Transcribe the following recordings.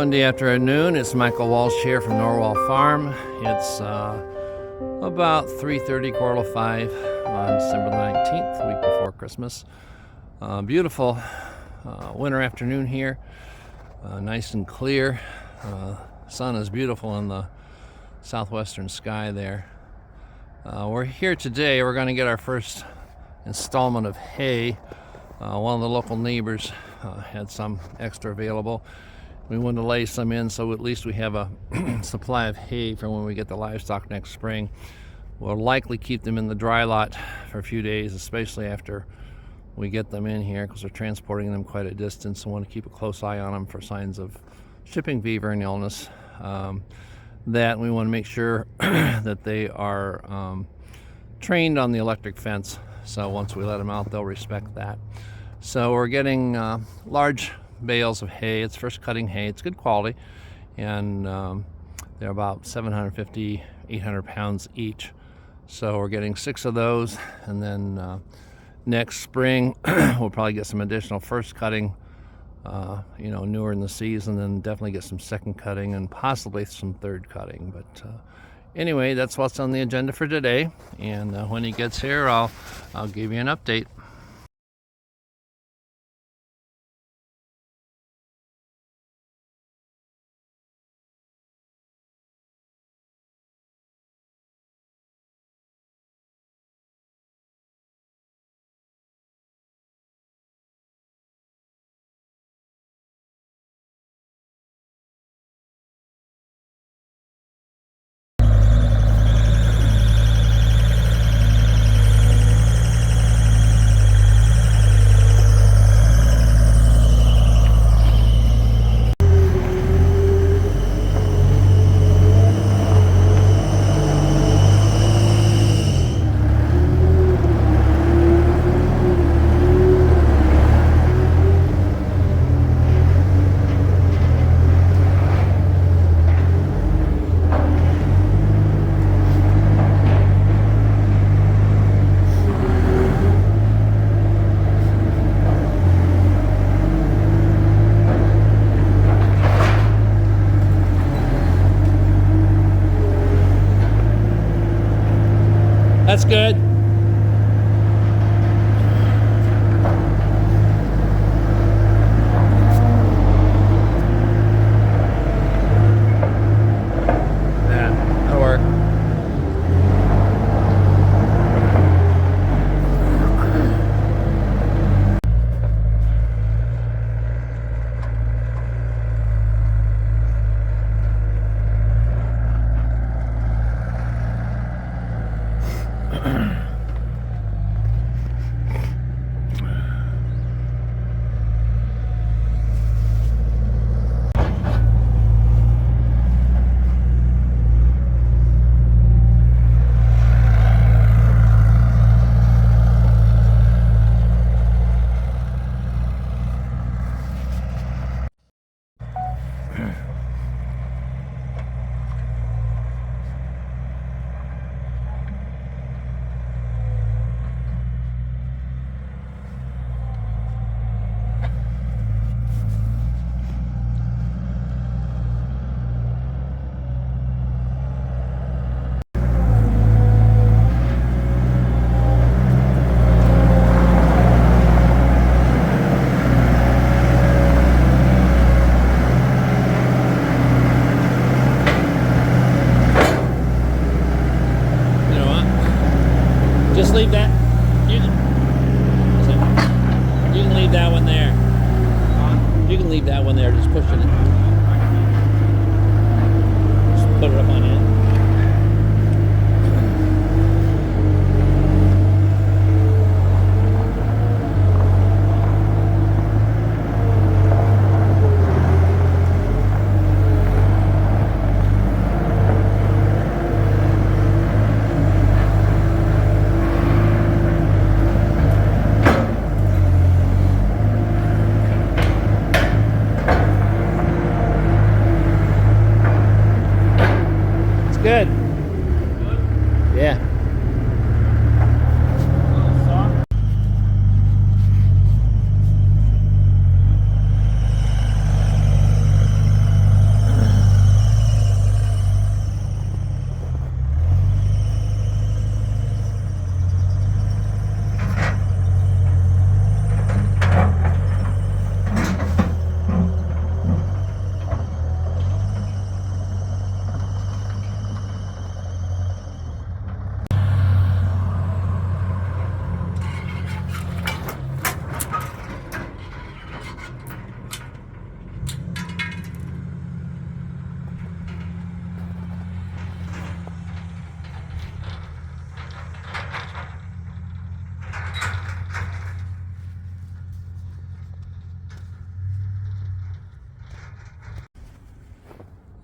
Monday afternoon. It's Michael Walsh here from Norwell Farm. It's about 3:30, quarter to 5 on December the 19th, week before Christmas. Beautiful winter afternoon here, nice and clear. Sun is beautiful in the southwestern sky there. We're here today. We're going to get our first installment of hay. One of the local neighbors had some extra available. We wanted to lay some in so at least we have a supply of hay for when we get the livestock next spring. We'll likely keep them in the dry lot for a few days, especially after we get them in here, because we're transporting them quite a distance and want to keep a close eye on them for signs of shipping fever and illness. That we want to make sure that they are trained on the electric fence, so once we let them out they'll respect that. So we're getting large bales of hay. It's first cutting hay. It's good quality, and they're about 750, 800 pounds each. So we're getting 6 of those, and then next spring we'll probably get some additional first cutting, newer in the season, and definitely get some second cutting and possibly some third cutting. But anyway, that's what's on the agenda for today, and when he gets here I'll give you an update. That's good. Yeah, that'll work. Just leave that. You can leave that one there. You can leave that one there, just pushing it. Just put it up on end. Good. Yeah.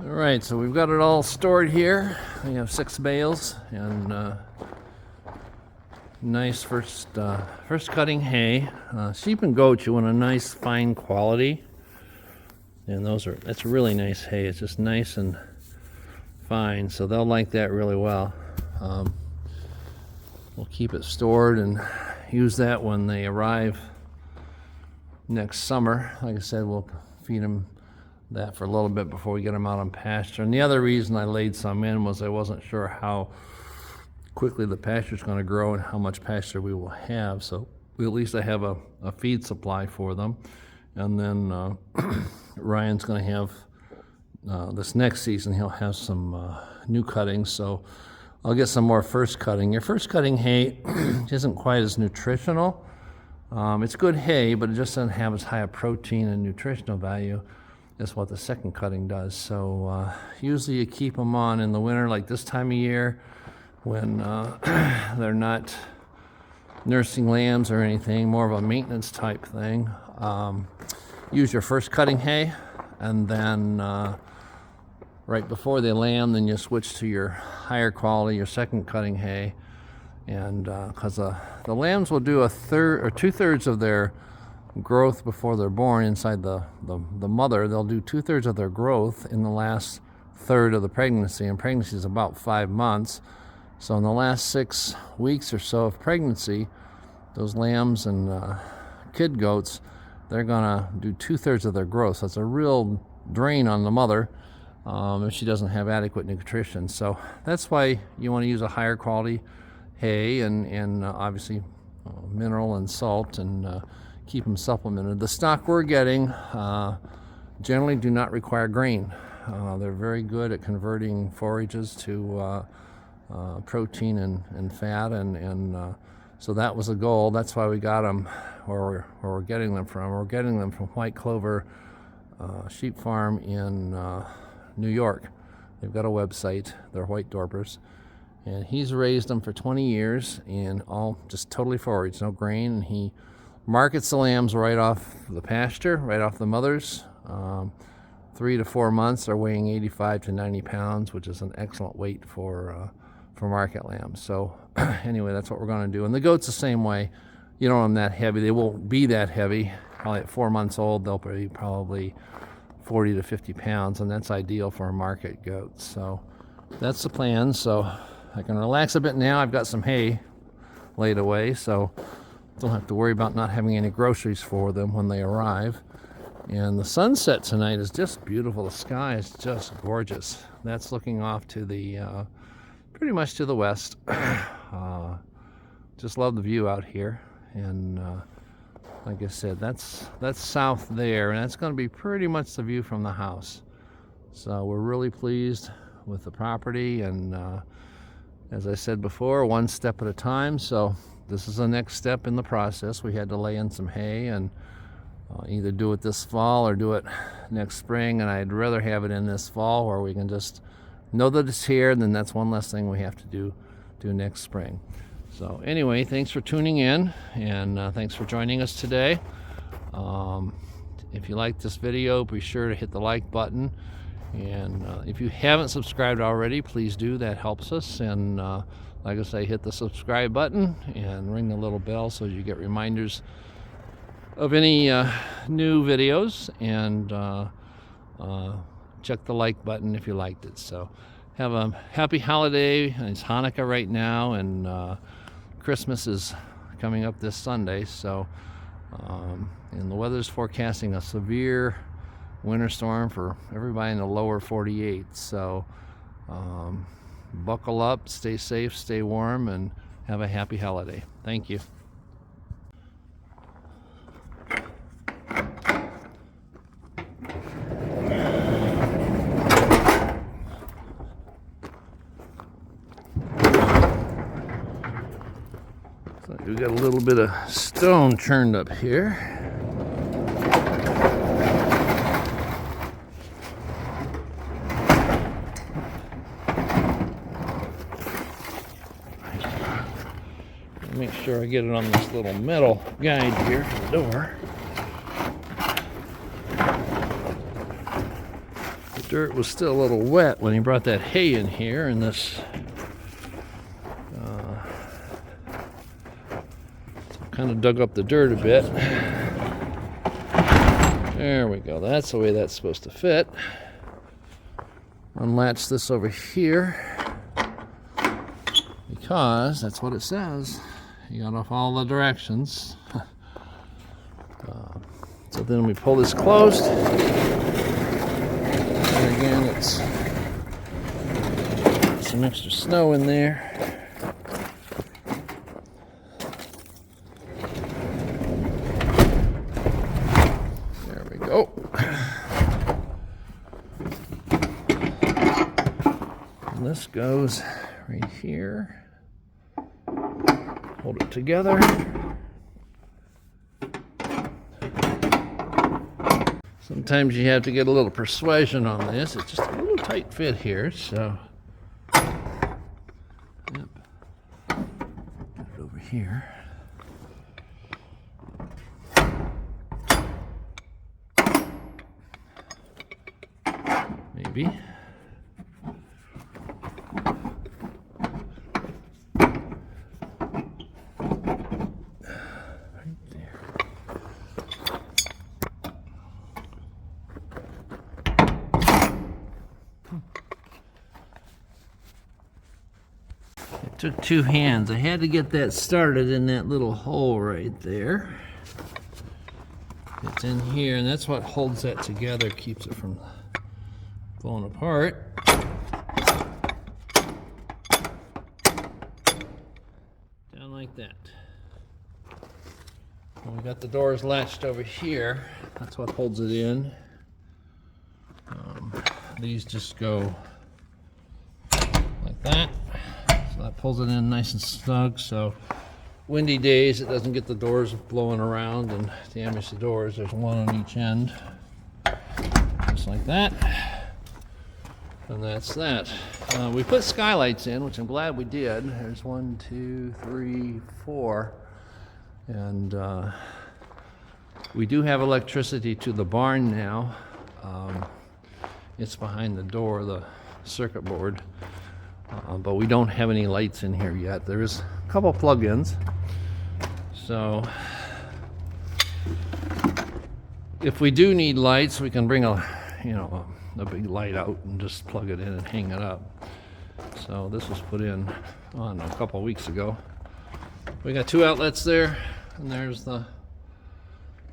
All right, so we've got it all stored here. We have 6 bales and nice first cutting hay. Sheep and goats, you want a nice fine quality, and that's really nice hay. It's just nice and fine, so they'll like that really well. We'll keep it stored and use that when they arrive next summer. Like I said, we'll feed them that for a little bit before we get them out on pasture. And the other reason I laid some in was I wasn't sure how quickly the pasture is going to grow and how much pasture we will have. So at least I have a feed supply for them. And then Ryan's going to have this next season, he'll have some new cuttings. So I'll get some more first cutting. Your first cutting hay isn't quite as nutritional. It's good hay, but it just doesn't have as high a protein and nutritional value as what the second cutting does. So usually you keep them on in the winter, like this time of year, when they're not nursing lambs or anything, more of a maintenance type thing. Use your first cutting hay, and then right before they lamb, then you switch to your higher quality, your second cutting hay. And because the lambs will do a third or 2/3 of their growth before they're born inside the mother. They'll do 2/3 of their growth in the last third of the pregnancy, and pregnancy is about 5 months. So in the last 6 weeks or so of pregnancy, those lambs and kid goats, they're gonna do 2/3 of their growth. So it's a real drain on the mother if she doesn't have adequate nutrition. So that's why you want to use a higher quality hay and obviously mineral and salt, and keep them supplemented. The stock we're getting generally do not require grain. They're very good at converting forages to protein and fat, and so that was a goal. That's why we got them where we're getting them from. We're getting them from White Clover Sheep Farm in New York. They've got a website. They're White Dorpers. And he's raised them for 20 years and all just totally forage, no grain. And he markets the lambs right off the pasture, right off the mothers. 3 to 4 months, they're weighing 85 to 90 pounds, which is an excellent weight for market lambs. So anyway, that's what we're going to do. And the goats the same way. You don't want them that heavy. They won't be that heavy. Probably at 4 months old, they'll be probably 40 to 50 pounds, and that's ideal for a market goat. So that's the plan. So I can relax a bit now. I've got some hay laid away, so don't have to worry about not having any groceries for them when they arrive. And the sunset tonight is just beautiful. The sky is just gorgeous. That's looking off to the pretty much to the west. Just love the view out here. And like I said, that's south there, and that's going to be pretty much the view from the house. So we're really pleased with the property, and as I said before, one step at a time. So this is the next step in the process. We had to lay in some hay and either do it this fall or do it next spring, and I'd rather have it in this fall where we can just know that it's here, and then that's one less thing we have to do next spring. So anyway, thanks for tuning in, and thanks for joining us today. If you like this video, be sure to hit the like button. And if you haven't subscribed already, please do. That helps us. And like I say, hit the subscribe button and ring the little bell so you get reminders of any new videos. And check the like button if you liked it. So have a happy holiday. It's Hanukkah right now, and Christmas is coming up this Sunday. So and the weather's forecasting a severe winter storm for everybody in the lower 48. So buckle up, stay safe, stay warm, and have a happy holiday. Thank you. So we got a little bit of stone churned up here. Make sure I get it on this little metal guide here for the door. dirt was still a little wet when he brought that hay in here, and this kind of dug up the dirt a bit. There we go. That's the way that's supposed to fit. Unlatch this over here because that's what it says. You got off all the directions. So then we pull this closed. And again, it's some extra snow in there. There we go. And this goes right here. Hold it together. Sometimes you have to get a little persuasion on this. It's just a little tight fit here, so. Yep. Put it over here. Maybe. It took two hands. I had to get that started in that little hole right there. It's in here, and that's what holds that together, keeps it from falling apart. Down like that. And we got the doors latched over here. That's what holds it in. These just go like that. So that pulls it in nice and snug, so windy days it doesn't get the doors blowing around and damage the doors. There's one on each end, just like that. And that's that. We put skylights in, which I'm glad we did. There's 1, 2, 3, 4. And we do have electricity to the barn now. It's behind the door, the circuit board. But we don't have any lights in here yet. There's a couple plug-ins. So if we do need lights, we can bring a big light out and just plug it in and hang it up. So this was put in a couple weeks ago. We got 2 outlets there, and there's the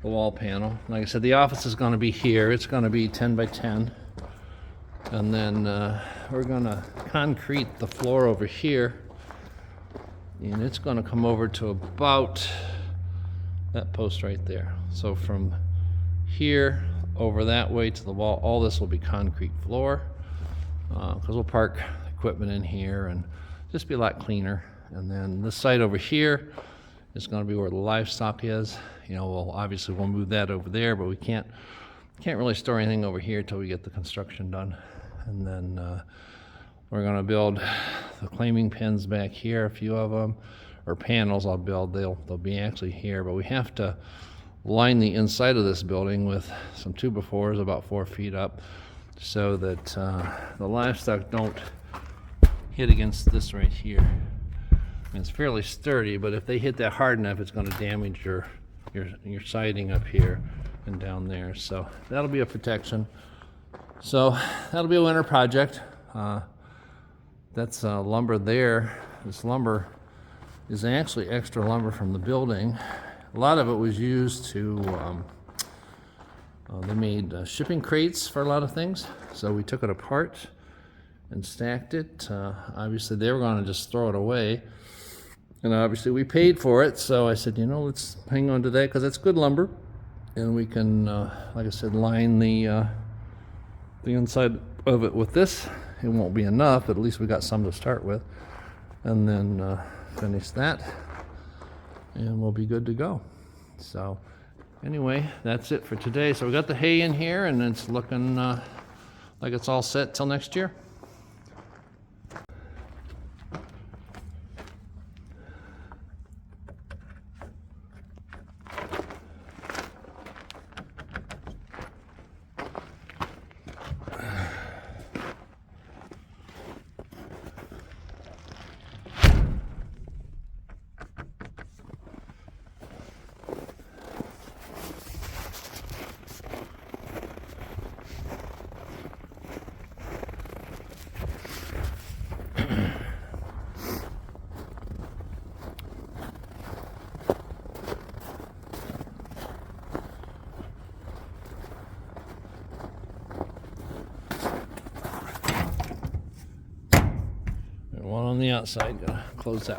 wall panel. Like I said, the office is going to be here. It's going to be 10 by 10. And then we're going to concrete the floor over here, and it's going to come over to about that post right there. So from here over that way to the wall, all this will be concrete floor, because we'll park equipment in here and just be a lot cleaner. And then this side over here is going to be where the livestock is. We'll move that over there, but we can't really store anything over here till we get the construction done. And then we're going to build the claiming pins back here, a few of them, or panels I'll build. They'll be actually here, but we have to line the inside of this building with some 2x4s about 4 feet up, so that the livestock don't hit against this right here. I mean, it's fairly sturdy, but if they hit that hard enough, it's going to damage your siding up here and down there. So that'll be a protection. So that'll be a winter project. That's lumber there. This lumber is actually extra lumber from the building. A lot of it was used to, they made shipping crates for a lot of things. So we took it apart and stacked it. Obviously they were going to just throw it away. And obviously we paid for it. So I said, let's hang on to that because it's good lumber. And we can, like I said, line the inside of it with this. It won't be enough, but at least we got some to start with. And then finish that, and we'll be good to go. So anyway, that's it for today. So we got the hay in here, and it's looking like it's all set till next year. outside. Gotta close that.